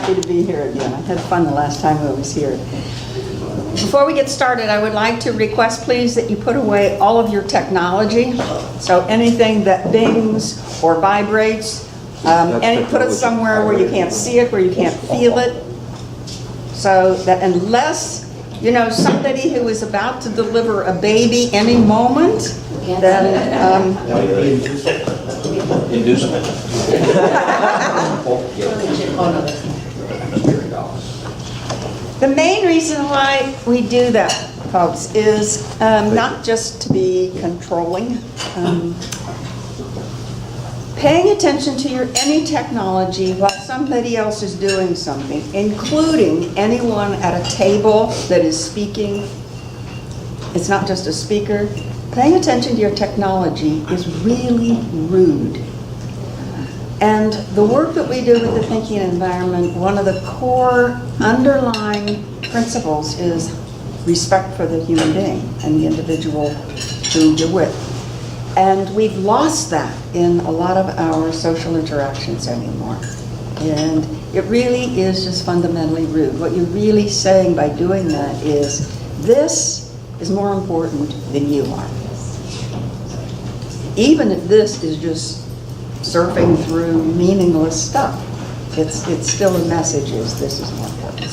happy to be here again. I had fun the last time I was here. Before we get started, I would like to request, please, that you put away all of your technology. So anything that bings or vibrates, put it somewhere where you can't see it, where you can't feel it. So that unless, you know, somebody who is about to deliver a baby any moment, then Inducement. the main reason why we do that, folks, is not just to be controlling. Paying attention to your any technology while somebody else is doing something, including anyone at a table that is speaking. It's not just a speaker. Paying attention to your technology is really rude. And the work that we do with the thinking environment, one of the core underlying principles is respect for the human being and the individual who you're with. And we've lost that in a lot of our social interactions anymore. And it really is just fundamentally rude. What you're really saying by doing that is, this is more important than you are. Even if this is just surfing through meaningless stuff, it's still a message is this is more important.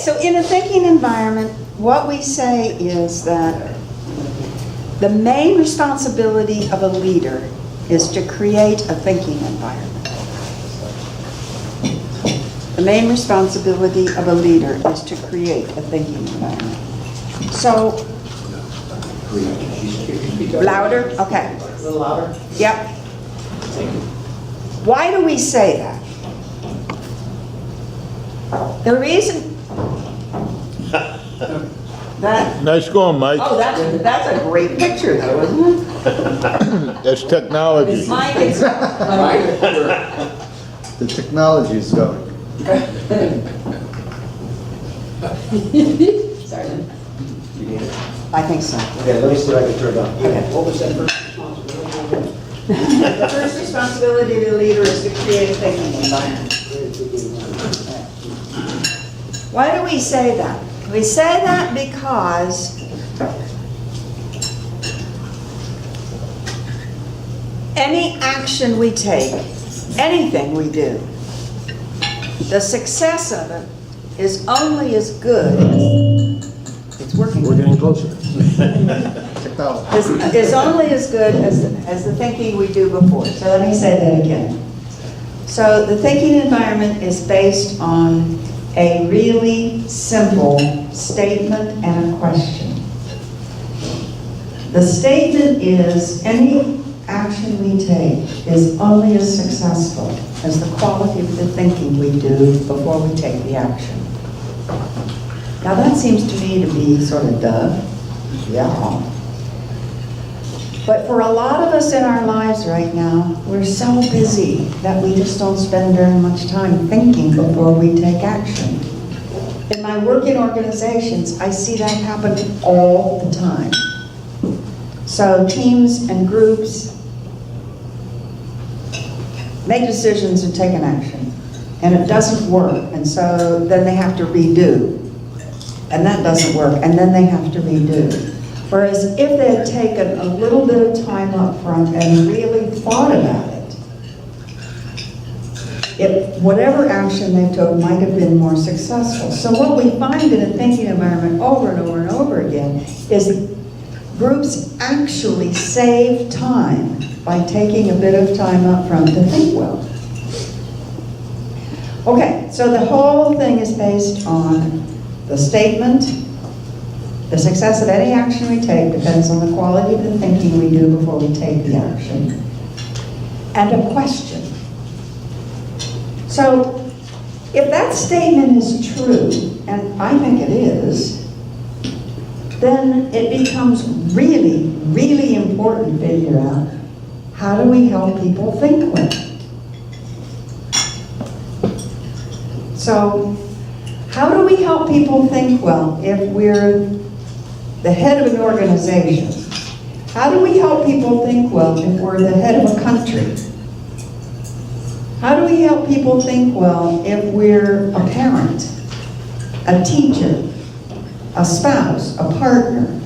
So in a thinking environment, what we say is that the main responsibility of a leader is to create a thinking environment. The main responsibility of a leader is to create a thinking environment. So, louder? Okay. A little louder? Yep. Why do we say that? The reason that... Nice going, Mike. Oh, that's a great picture though, isn't it? That's technology. Mike, it's... The technology is going. Sorry. You need it? I think so. Okay, let me see if I can turn it on. Okay, what was that first responsibility? The first responsibility of the leader is to create a thinking environment. Why do we say that? We say that because any action we take, anything we do, the success of it is only as good as it's working. We're getting closer. Technology. Is only as good as the thinking we do before. So let me say that again. So the thinking environment is based on a really simple statement and a question. The statement is any action we take is only as successful as the quality of the thinking we do before we take the action. Now that seems to me to be sort of duh. Yeah. But for a lot of us in our lives right now, we're so busy that we just don't spend very much time thinking before we take action. In my work in organizations, I see that happen all the time. So teams and groups make decisions and take an action, and it doesn't work, and so then they have to redo. And that doesn't work, and then they have to redo. Whereas if they had taken a little bit of time up front and really thought about it, whatever action they took might have been more successful. So what we find in a thinking environment over and over and over again is groups actually save time by taking a bit of time up front to think well. Okay, so the whole thing is based on the statement. The success of any action we take depends on the quality of the thinking we do before we take the action. And a question. So, if that statement is true, and I think it is, then it becomes really, really important to figure out how do we help people think well. So, how do we help people think well if we're the head of an organization? How do we help people think well if we're the head of a country? How do we help people think well if we're a parent, a teacher, a spouse, a partner?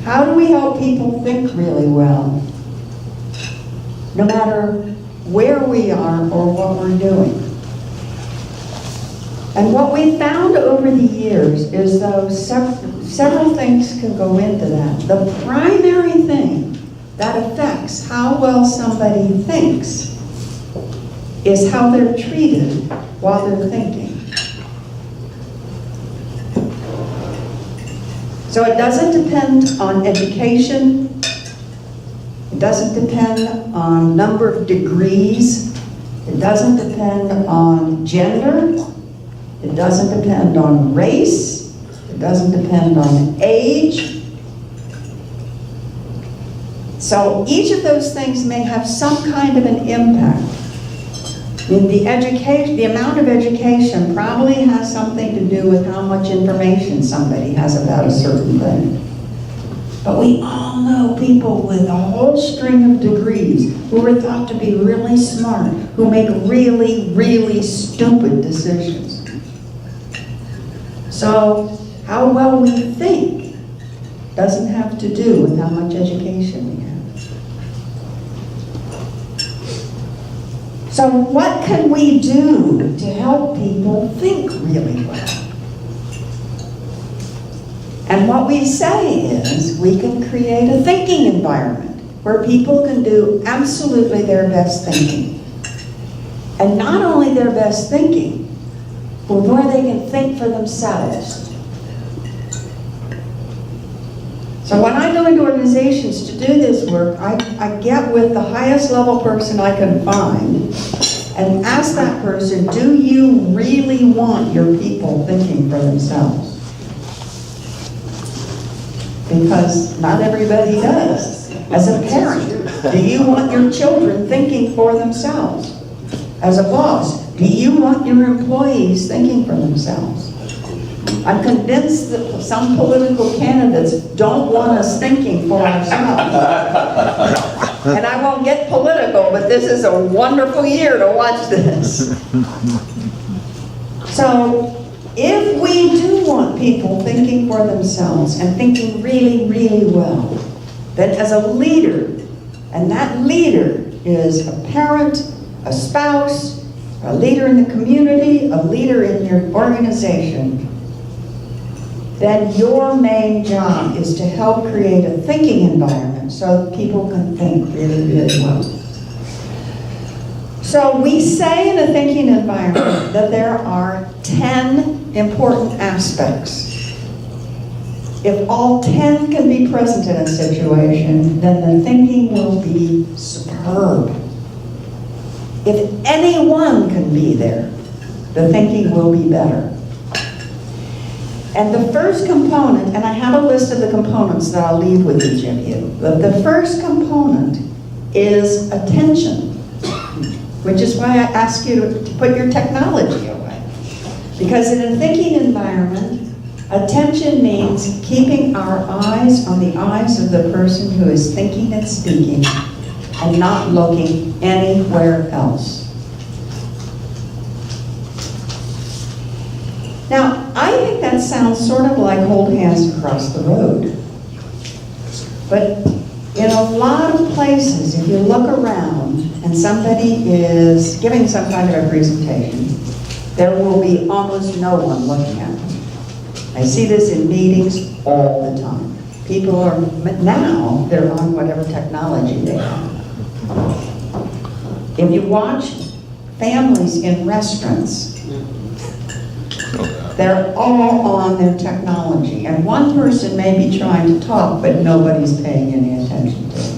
How do we help people think really well, no matter where we are or what we're doing? And what we found over the years is though several things can go into that. The primary thing that affects how well somebody thinks is how they're treated while they're thinking. So it doesn't depend on education. It doesn't depend on number of degrees. It doesn't depend on gender. It doesn't depend on race. It doesn't depend on age. So each of those things may have some kind of an impact. The amount of education probably has something to do with how much information somebody has about a certain thing. But we all know people with a whole string of degrees who are thought to be really smart, who make really, really stupid decisions. So how well we think doesn't have to do with how much education we have. So what can we do to help people think really well? And what we say is we can create a thinking environment where people can do absolutely their best thinking. And not only their best thinking, but where they can think for themselves. So when I go into organizations to do this work, I get with the highest level person I can find and ask that person, do you really want your people thinking for themselves? Because not everybody does. As a parent, do you want your children thinking for themselves? As a boss, do you want your employees thinking for themselves? I'm convinced that some political candidates don't want us thinking for ourselves. And I won't get political, but this is a wonderful year to watch this. So, if we do want people thinking for themselves and thinking really, really well, then as a leader, and that leader is a parent, a spouse, a leader in the community, a leader in your organization, then your main job is to help create a thinking environment so that people can think really, really well. So we say in a thinking environment that there are 10 important aspects. If all 10 can be present in a situation, then the thinking will be superb. If any one can be there, the thinking will be better. And the first component, and I have a list of the components that I'll leave with each of you, but the first component is attention, which is why I ask you to put your technology away. Because in a thinking environment, attention means keeping our eyes on the eyes of the person who is thinking and speaking and not looking anywhere else. Now, I think that sounds sort of like hold hands across the road. But in a lot of places, if you look around and somebody is giving some kind of a presentation, there will be almost no one looking at them. I see this in meetings all the time. People are, now they're on whatever technology they have. If you watch families in restaurants, they're all on their technology, and one person may be trying to talk, but nobody's paying any attention to it.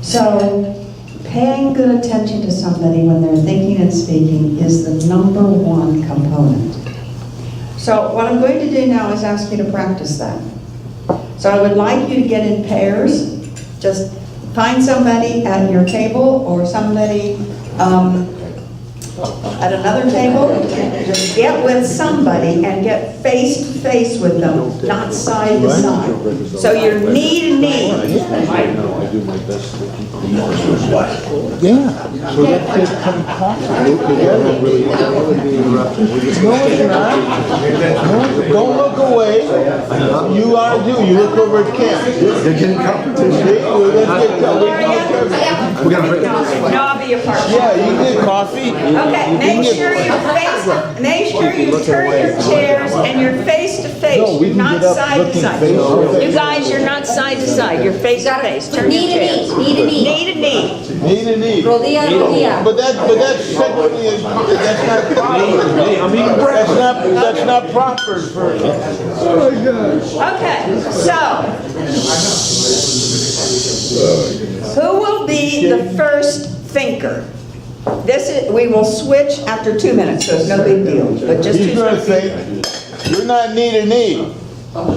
So, paying good attention to somebody when they're thinking and speaking is the number one component. So, what I'm going to do now is ask you to practice that. So, I would like you to get in pairs. Just find somebody at your table or somebody at another table, just get with somebody and get face to face with them, not side to side. So you're knee to knee. I do my best to keep the Yeah. So that kid come talk to you together. No, it's not. No, don't look away. You are do. You look over at Kim. They're getting competition. We gotta break. No, I'll be your partner. Yeah, you get coffee. Okay, make sure you turn your chairs and you're face to face, No, we you're can not get up side to looking side. face to face. You guys, you're not side to side, you're face to face. Turn your Knee to chairs. knee, knee to knee. Knee to knee. Knee to knee. Rodilla to rodilla. But that's technically, that's not proper. That's not proper for. Okay, so. Who will be the first thinker? We will switch after 2 minutes, so it's no big deal, but just He's gonna say, you're not knee to knee.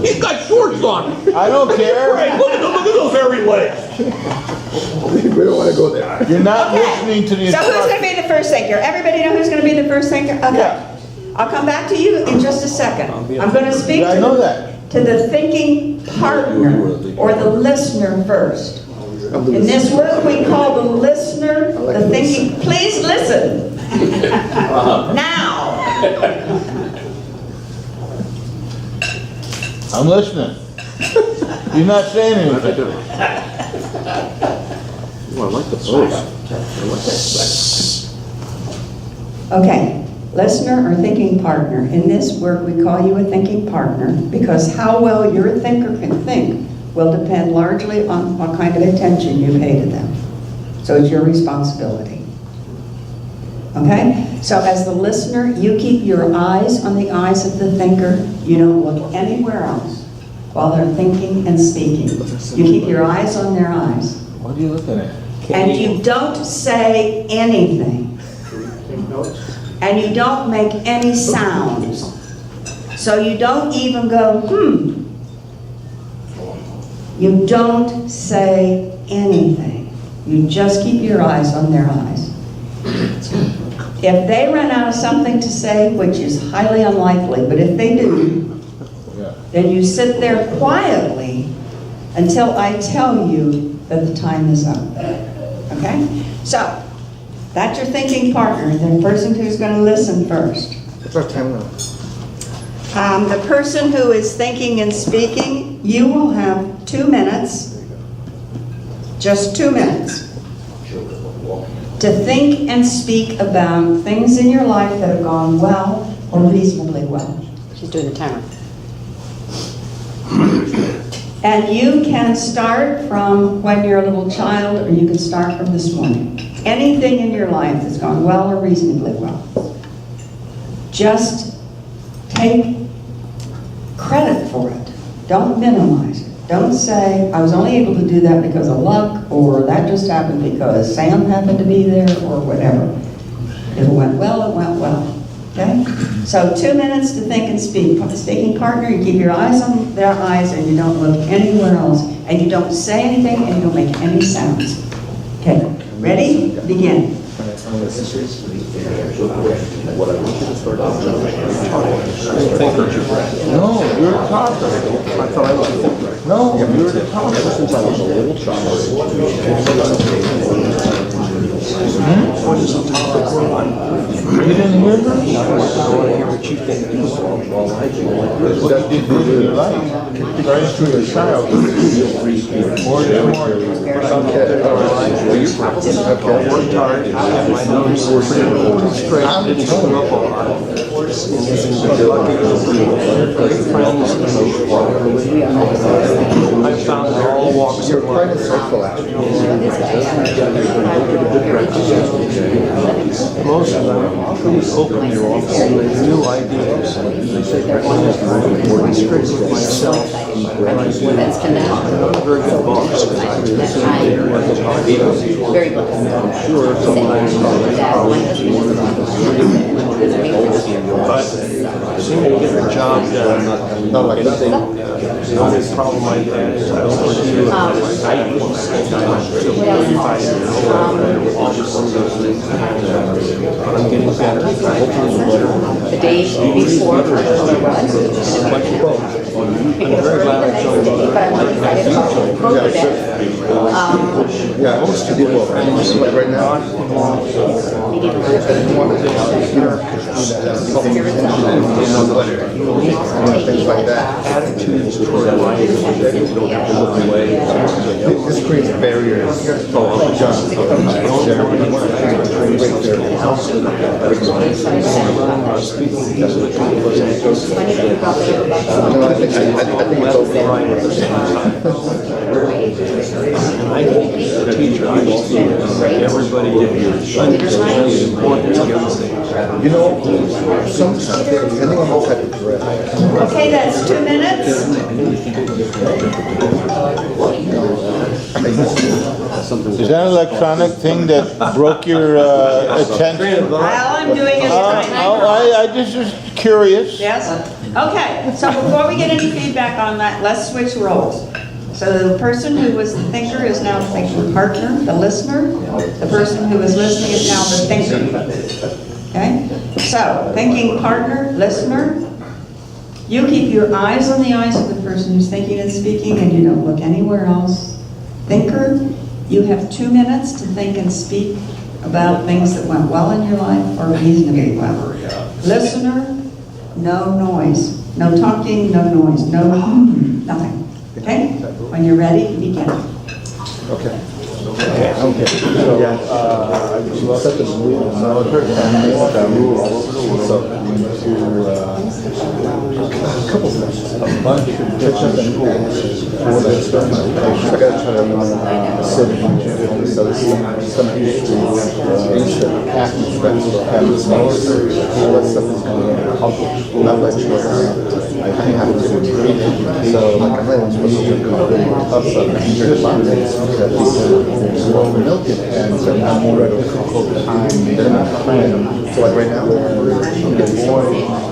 He's got shorts on. I don't care. Hey, look at those hairy legs. We don't want to go there. You're not Okay. listening to the So who's instructions. going to be the first thinker? Everybody know who's going to be the first thinker? Okay. Yeah. I'll come back to you in just a second. I'm going to speak Yeah, I know that. to the thinking partner or the listener first. In this work we call the listener, the thinking, please listen. Now. I'm listening. You're not saying anything. Oh, I like the pose. Okay, listener or thinking partner. In this work, we call you a thinking partner because how well your thinker can think will depend largely on what kind of attention you pay to them. So it's your responsibility. Okay? So as the listener, you keep your eyes on the eyes of the thinker. You don't look anywhere else while they're thinking and speaking. You keep your eyes on their eyes. What are you looking at? And you don't say anything. And you don't make any sounds. So you don't even go, You don't say anything. You just keep your eyes on their eyes. If they run out of something to say, which is highly unlikely, but if they do, then you sit there quietly until I tell you that the time is up. Okay? So, that's your thinking partner, the person who's going to listen first. What's our time limit? The person who is thinking and speaking, you will have 2 minutes, just 2 minutes, to think and speak about things in your life that have gone well or reasonably well. She's doing the timer. And you can start from when you're a little child, or you can start from this morning. Anything in your life that's gone well or reasonably well. Just take credit for it. Don't minimize it. Don't say, I was only able to do that because of luck, or that just happened because Sam happened to be there, or whatever. If it went well, it went well. Okay? So 2 minutes to think and speak. Speaking partner, you keep your eyes on their eyes and you don't look anywhere else. And you don't say anything and you don't make any sounds. Okay, ready? Begin. No, you're the talker. I thought I was the thinker. No, you're the talker. Since I was a little child. You didn't hear her? I want to hear what you think. What you did in your life, starting to your child. More and more. I worked hard, and my nose was pretty straight. I didn't screw up a lot. And lucky great friends. I found all walks of life. Most of them pretty open to new ideas. That's connected. Very good boss. Very blessed. Sure, someone That my husband is but seem to get the job done. Not like anything. The only problem I had is I don't pursue it. I'm 35 years old. All just some of those things. I'm getting better. Hopefully better. the day before or what. I'm very glad I showed up. But I'm excited about both of them. Yeah, most people, like right now, things like that. Attitudes toward life, things don't have to look away. This creates barriers. I think it's I think as a teacher, I just feel like everybody understands the importance of everything. You know, sometimes, depending on what type of threat. Okay, that's 2 minutes. Is that an electronic thing that broke your attention? All I'm doing is I just was curious. Yes? Okay, so before we get any feedback on that, let's switch roles. So the person who was the thinker is now the thinking partner, the listener. The person who was listening is now the thinker. Okay? So, thinking partner, listener. You keep your eyes on the eyes of the person who's thinking and speaking, and you don't look anywhere else. Thinker, you have 2 minutes to think and speak about things that went well in your life or reasonably well. Listener, no noise. No talking, no noise, no nothing. Okay? When you're ready, begin. Okay. Okay. So, set the rule. Rule all over the world. So, a couple things. A bunch of catch-up and for that stuff. I gotta try to remember city. So this is some history, ancient acting spreads or habits, all that stuff is going on. Not lecture. I have to do. So, like, I'm not supposed to go up milk it, and so I'm more at a difficult time than I'm planning. So like right now, the boy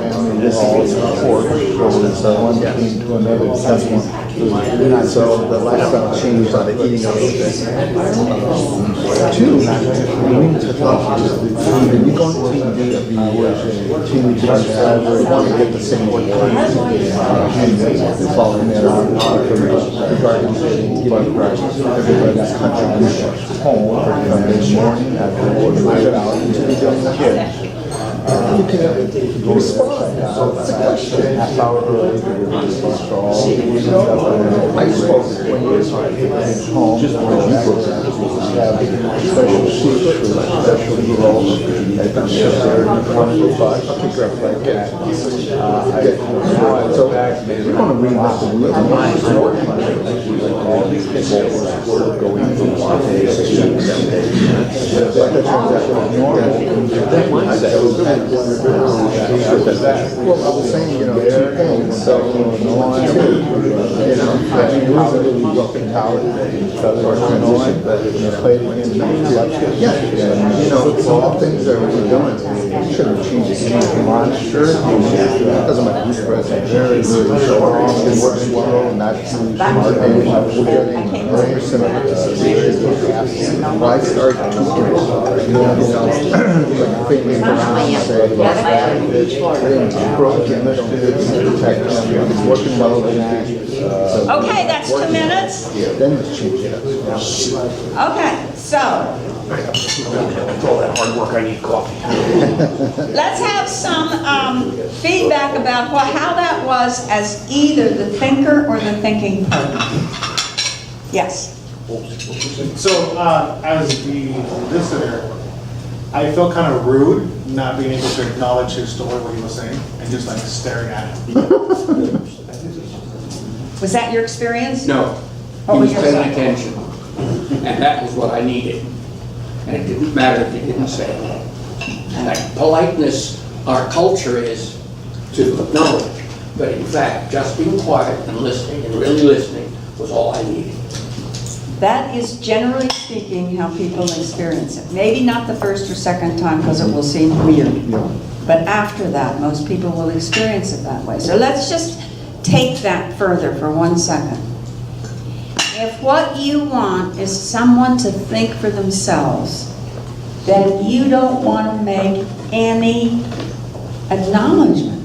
family is all support, so one came to another, that's one. So the lifestyle changed on the eating of those. Two, we need to talk. When you go to TV, continue to want to get the same following that regarding everybody's contribution home this morning to be doing the kids. You can respond. It's a question. Half hour early. I spoke when you were home. Just when you have special sheets for special roles. I've been there wonderful thoughts. I'll pick her up like that. So we want to read this and look at all these people were going through one day, 6 weeks, 7 days. That transaction was normal. Well, I was saying, 2 things. So, one, I mean, we grew up in college, played against yeah, so all things that we're doing, we shouldn't change anything. Sure, doesn't matter who's president. Very strong, it works well, not too smart, and we're getting 100% of it. Why start thinking around, say, Okay, that's 2 minutes. Then it's change it up. Okay, so With all that hard work, I need coffee. let's have some feedback about how that was as either the thinker or the thinking partner. Yes. So, as the listener, I felt kind of rude not being able to acknowledge his story, what he was saying, and just like staring at him. Was that your experience? No, What he was was your paying side? attention, and that was what I needed. And it didn't matter if he didn't say it. Like politeness, our culture is to acknowledge, But in fact, just being quiet and listening, and really listening, was all I needed. That is generally speaking how people experience it. Maybe not the first or second time because it will seem weird. But after that, most people will experience it that way. So let's just take that further for 1 second. If what you want is someone to think for themselves, then you don't want to make any acknowledgement.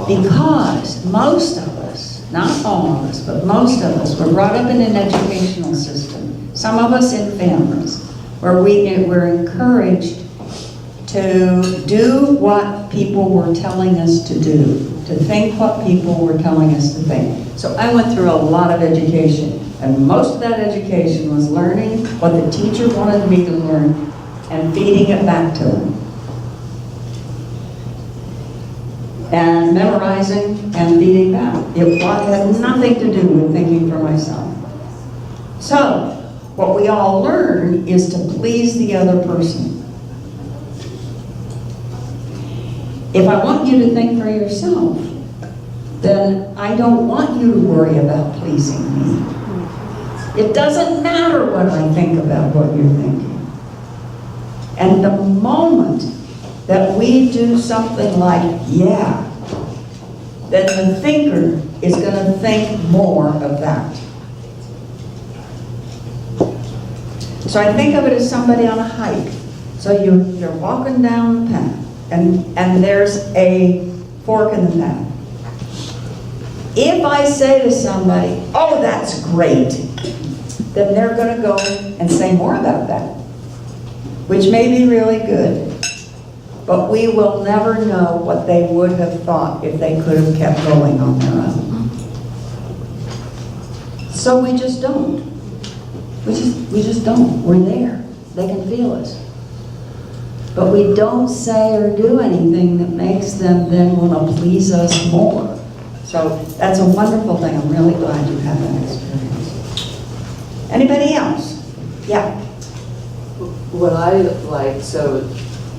Because most of us, not all of us, but most of us were brought up in an educational system, some of us in families, where we're encouraged to do what people were telling us to do, to think what people were telling us to think. So I went through a lot of education, and most of that education was learning what the teacher wanted me to learn and feeding it back to them. And memorizing and feeding back. It had nothing to do with thinking for myself. So, what we all learn is to please the other person. If I want you to think for yourself, then I don't want you to worry about pleasing me. It doesn't matter what I think about what you're thinking. And the moment that we do something like, yeah, then the thinker is going to think more of that. So I think of it as somebody on a hike. So you're walking down the path, and there's a fork in the path. If I say to somebody, oh, that's great, then they're going to go and say more about that, which may be really good. But we will never know what they would have thought if they could have kept going on their own. So we just don't. We just don't. We're there. They can feel us. But we don't say or do anything that makes them then want to please us more. So that's a wonderful thing. I'm really glad you had that experience. Anybody else? Yeah. What I like, so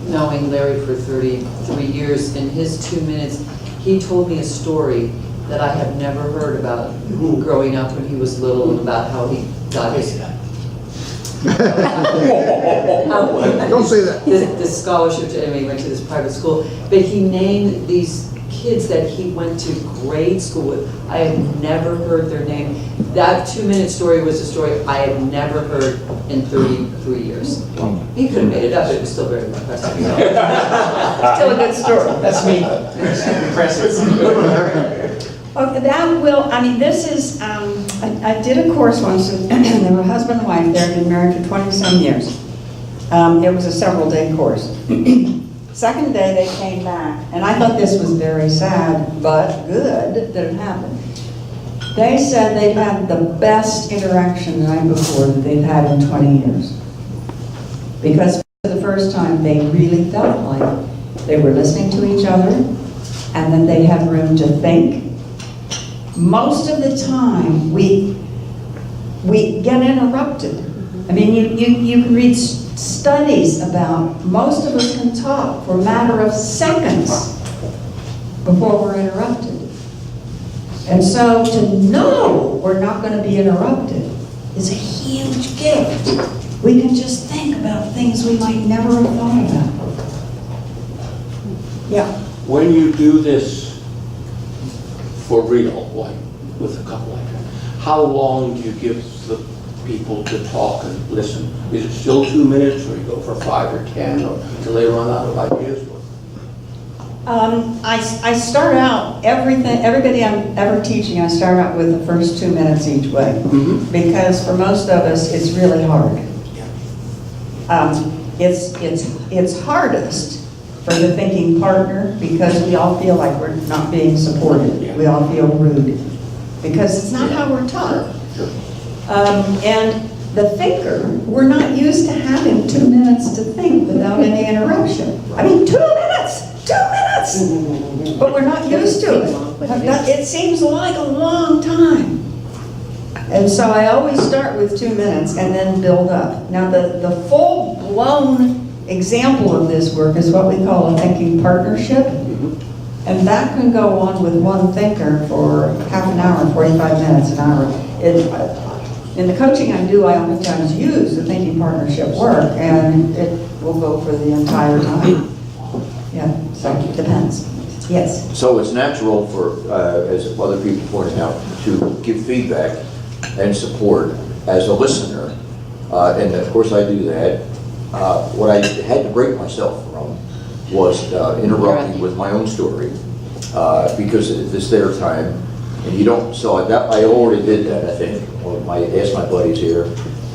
knowing Larry for 33 years, in his 2 minutes, he told me a story that I have never heard about growing up when he was little, and about how he got his... Don't say that. The scholarship, he went to this private school, but he named these kids that he went to grade school with. I have never heard their name. That 2 minute story was a story I have never heard in 33 years. He could have made it up, but it was still very impressive. Still a good story. That's me. Impressive. Okay, that will, I mean, this is, I did a course once, and they were husband and wife. They had been married for 20-some years. It was a several-day course. Second day, they came back, and I thought this was very sad, but good that it happened. They said they'd had the best interaction the night before that they've had in 20 years. Because for the first time, they really felt like they were listening to each other, and that they had room to think. Most of the time, we get interrupted. I mean, you can read studies about most of us can talk for a matter of seconds before we're interrupted. And so to know we're not going to be interrupted is a huge gift. We can just think about things we might never have thought about. Yeah. When you do this for real, like with a couple like that, how long do you give the people to talk and listen? Is it still 2 minutes, or you go for 5 or 10, or until they run out of ideas? I start out, everybody I'm ever teaching, I start out with the first 2 minutes each way. Because for most of us, it's really hard. It's hardest for the thinking partner, because we all feel like we're not being supported. We all feel rude, because it's not how we're taught. And the thinker, we're not used to having 2 minutes to think without any interruption. I mean, 2 minutes! 2 minutes! But we're not used to it. It seems like a long time. And so I always start with 2 minutes and then build up. Now the full-blown example of this work is what we call a thinking partnership. And that can go on with one thinker for half an hour, 45 minutes, an hour. In the coaching I do, I oftentimes use the thinking partnership work, and it will go for the entire time. Yeah, so it depends. Yes. So it's natural for, as other people pointed out, to give feedback and support as a listener. And of course I do that. What I had to break myself from was interrupting with my own story, because it's their time, and you don't, so that, I already did that, I think. Well, ask my buddies here,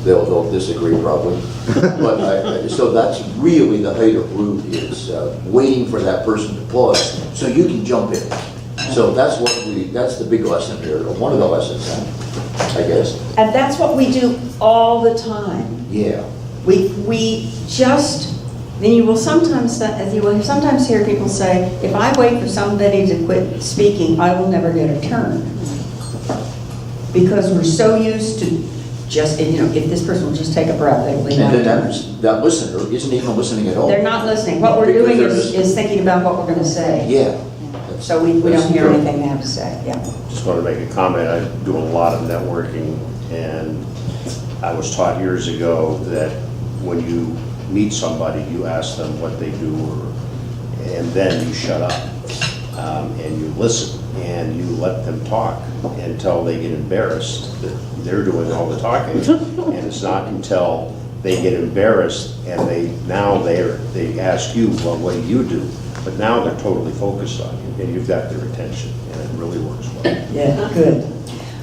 they'll disagree probably. But so that's really the height of rude, is waiting for that person to pause so you can jump in. So that's that's the big lesson here, or one of the lessons, I guess. And that's what we do all the time. Yeah. We just, then you will sometimes hear people say, if I wait for somebody to quit speaking, I will never get a turn. Because we're so used to just, if this person will just take a breath, they will leave. And then that listener isn't even listening at all. They're not listening. What we're doing is thinking about what we're going to say. Yeah. So we don't hear anything they have to say, yeah. Just want to make a comment. I do a lot of networking, and I was taught years ago that when you meet somebody, you ask them what they do, and then you shut up, and you listen, and you let them talk until they get embarrassed that they're doing all the talking. And it's not until they get embarrassed and they ask you, well, what do you do? But now they're totally focused on you, and you've got their attention, and it really works well. Yeah, good.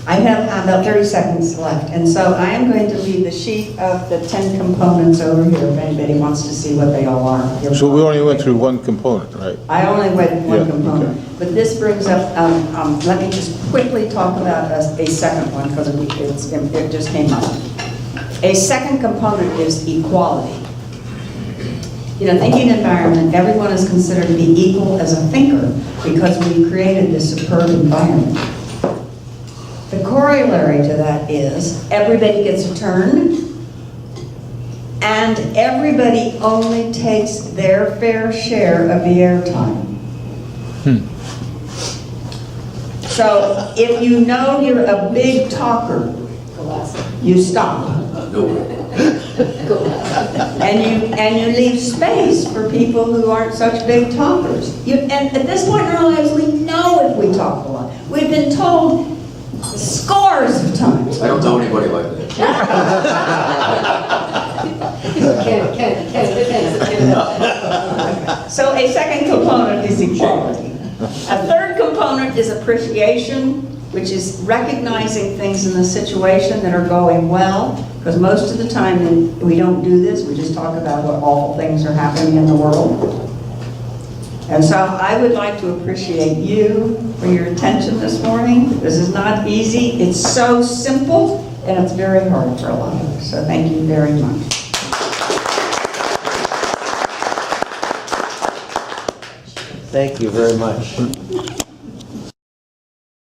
I have about 30 seconds left, and so I am going to leave the sheet of the 10 components over here if anybody wants to see what they all are. So we only went through one component, right? I only went one Yeah, component. okay. But this brings up, let me just quickly talk about a second one, because it just came up. A second component is equality. Thinking environment, everyone is considered to be equal as a thinker because we created this superb environment. The corollary to that is everybody gets a turn, and everybody only takes their fair share of the airtime. So if you know you're a big talker, you stop. And you leave space for people who aren't such big talkers. And at this point in our lives, we know if we talk a lot. We've been told scores of times. I don't know anybody like that. So a second component is equality. A third component is appreciation, which is recognizing things in the situation that are going well, because most of the time we don't do this, we just talk about what awful things are happening in the world. And so I would like to appreciate you for your attention this morning. This is not easy, it's so simple, and it's very hard for a lot of us, so thank you very much. Thank you very much.